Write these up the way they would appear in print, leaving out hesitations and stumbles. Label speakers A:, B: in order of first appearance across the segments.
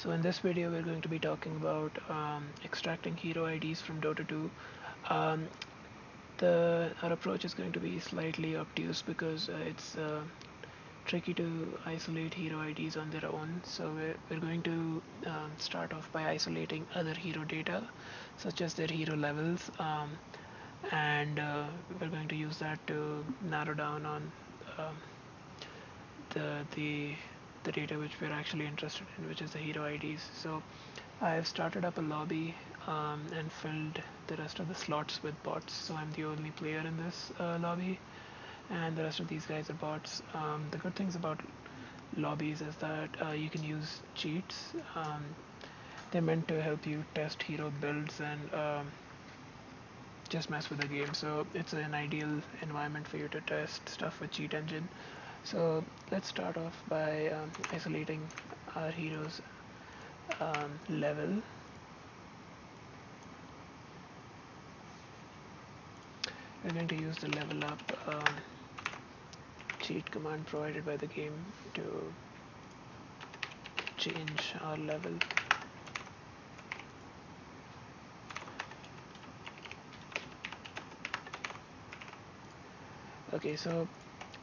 A: So in this video we're going to be talking about extracting hero IDs from Dota 2. Um, our approach is going to be slightly obtuse because it's tricky to isolate hero IDs on their own. So we're going to start off by isolating other hero data, such as their hero levels, and we're going to use that to narrow down on um, the the the data which we're actually interested in, which is the hero IDs. So I've started up a lobby and filled the rest of the slots with bots. So I'm the only player in this lobby, and the rest of these guys are bots. The good things about lobbies is that you can use cheats. They're meant to help you test hero builds and just mess with the game. So it's an ideal environment for you to test stuff with cheat engine. So let's start off by isolating our heroes level. We're going to use the level up cheat command provided by the game to change our level. Okay, so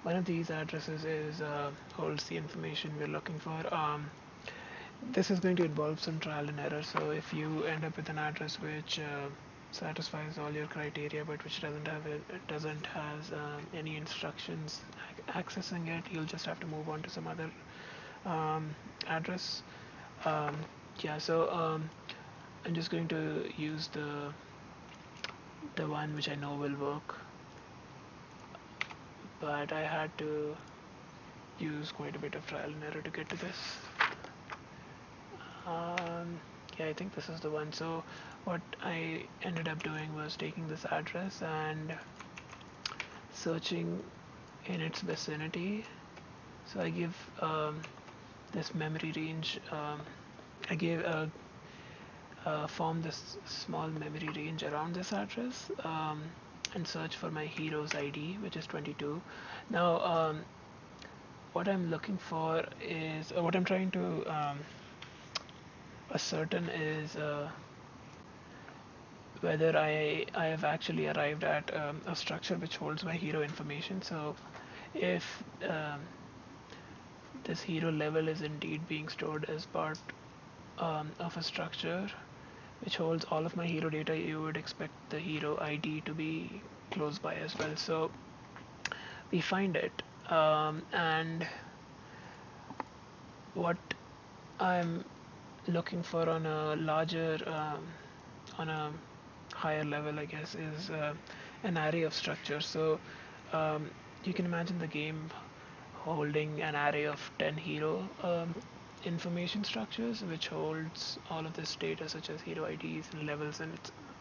A: one of these addresses is holds the information we're looking for. This is going to involve some trial and error. So if you end up with an address which satisfies all your criteria but which doesn't has any instructions accessing it, you'll just have to move on to some other address. Um, yeah, so I'm just going to use the one which I know will work, but I had to use quite a bit of trial and error to get to this. Yeah, I think this is the one. So what I ended up doing was taking this address and searching in its vicinity. So I give this memory range. I gave form this small memory range around this address and search for my hero's ID, which is 22. Now, what I'm looking for is what I'm trying to ascertain is whether I have actually arrived at a structure which holds my hero information. So if this hero level is indeed being stored as part of a structure which holds all of my hero data, you would expect the hero ID to be close by as well. So we find it, and what I'm looking for on a larger, on a higher level, I guess, is an array of structures. So um, you can imagine the game holding an array of 10 hero information structures, which holds all of this data, such as hero IDs and levels and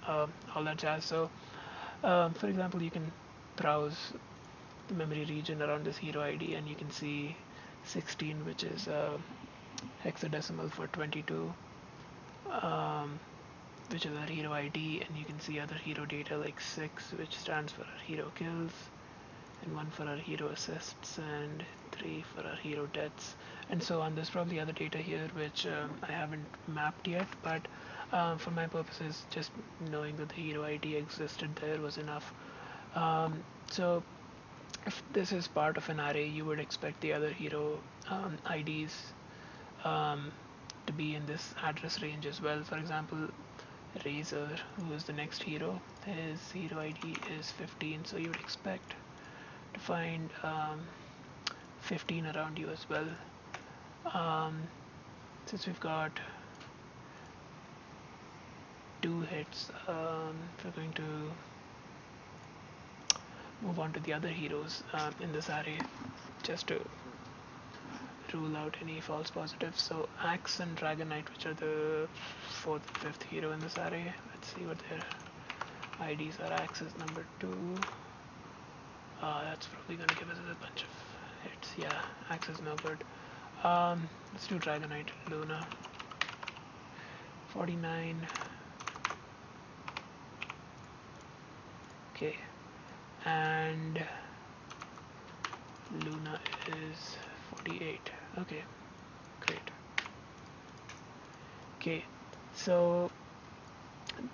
A: all that jazz. So, for example, you can browse the memory region around this hero ID, and you can see 16, which is hexadecimal for 22, um, which is our hero ID, and you can see other hero data like 6, which stands for our hero kills, and 1 for our hero assists, and 3 for our hero deaths, and so on. There's probably other data here which I haven't mapped yet, but for my purposes, just knowing that the hero ID existed there was enough. So if this is part of an array, you would expect the other hero IDs um, to be in this address range as well. For example, Razor, who is the next hero, his hero ID is 15, so you would expect to find 15 around you as well. Since we've got 2 hits, we're going to move on to the other heroes in this array just to rule out any false positives. So Axe and Dragon Knight, which are the 4th and 5th hero in this array. Let's see what their IDs are. Axe is number 2. That's probably going to give us a bunch of hits. Yeah, Axe is no good. Let's do Dragon Knight Luna. 49. Okay. And Luna is 48. Okay, great. Okay, so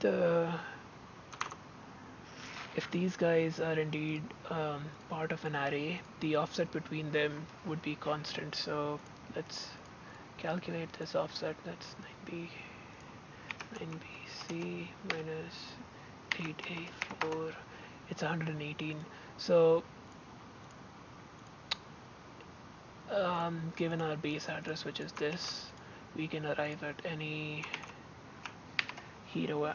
A: the if these guys are indeed part of an array, the offset between them would be constant. So let's calculate this offset. That's 9bc minus 8a4. It's 118. So given our base address, which is this, we can arrive at any hero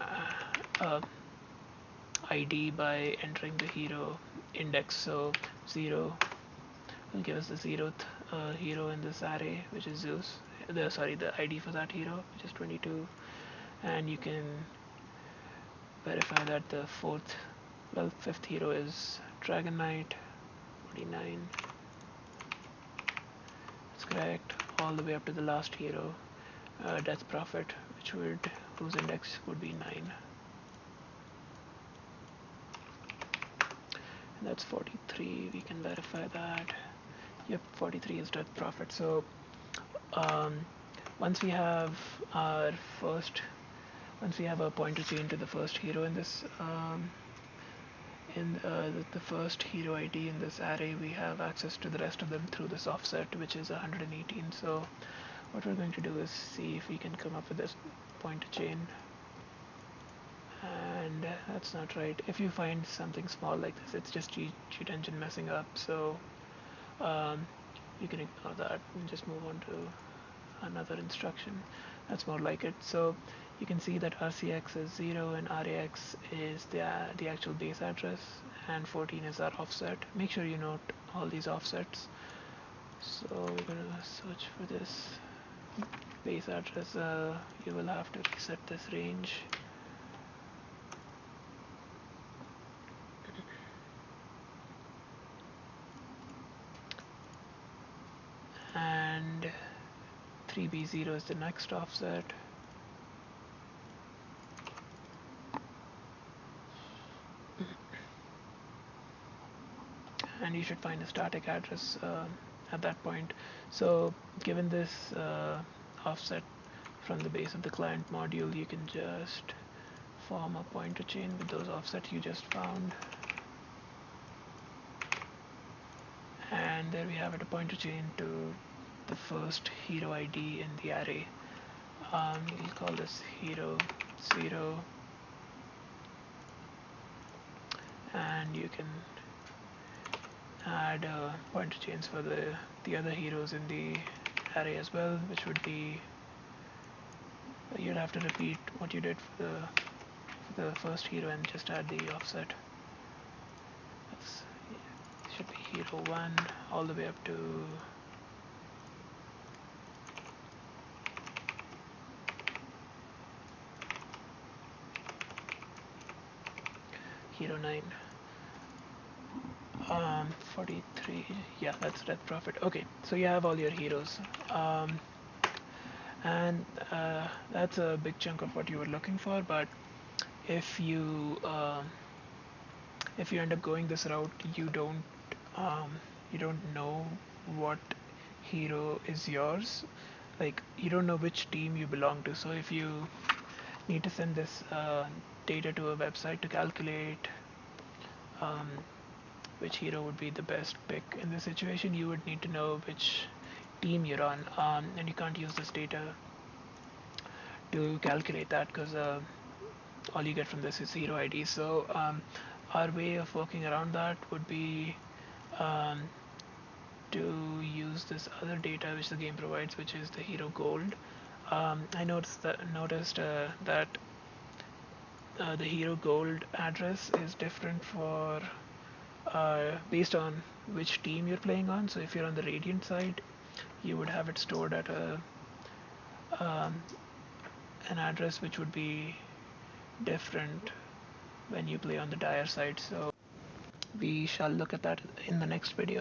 A: ID by entering the hero index. So 0 will give us the 0th hero in this array, which is Zeus. The ID for that hero, which is 22, and you can verify that the fifth hero is Dragon Knight, 49. That's correct. All the way up to the last hero, Death Prophet, whose index would be 9. And that's 43. We can verify that. Yep, 43 is Death Prophet. So um, once we have our once we have a pointer chain to the first hero in this the first hero ID in this array, we have access to the rest of them through this offset, which is 118. So what we're going to do is see if we can come up with this pointer chain. And that's not right. If you find something small like this, it's just cheat engine messing up. So you can ignore that and just move on to another instruction. That's more like it. So you can see that RCX is 0 and RAX is the actual base address, and 14 is our offset. Make sure you note all these offsets. So we're gonna search for this base address. You will have to reset this range. And 3B0 is the next offset. And you should find a static address at that point. So given this offset from the base of the client module, you can just form a pointer chain with those offsets you just found. And there we have it, a pointer chain to the first hero ID in the array. We'll call this hero 0, and you can add pointer chains for the other heroes in the array as well, which would be, you'd have to repeat what you did for the first hero and just add the offset. That's, it should be hero 1 all the way up to hero 9. 43, yeah, that's Death Prophet. Okay, so you have all your heroes, and that's a big chunk of what you were looking for. But if you end up going this route, you don't know what hero is yours. Like, you don't know which team you belong to. So if you need to send this data to a website to calculate which hero would be the best pick in this situation, you would need to know which team you're on, and you can't use this data to calculate that, because all you get from this is hero ID. So our way of working around that would be to use this other data which the game provides, which is the hero gold. I noticed that the hero gold address is different for based on which team you're playing on. So if you're on the Radiant side, you would have it stored at an address which would be different when you play on the Dire side. So we shall look at that in the next video.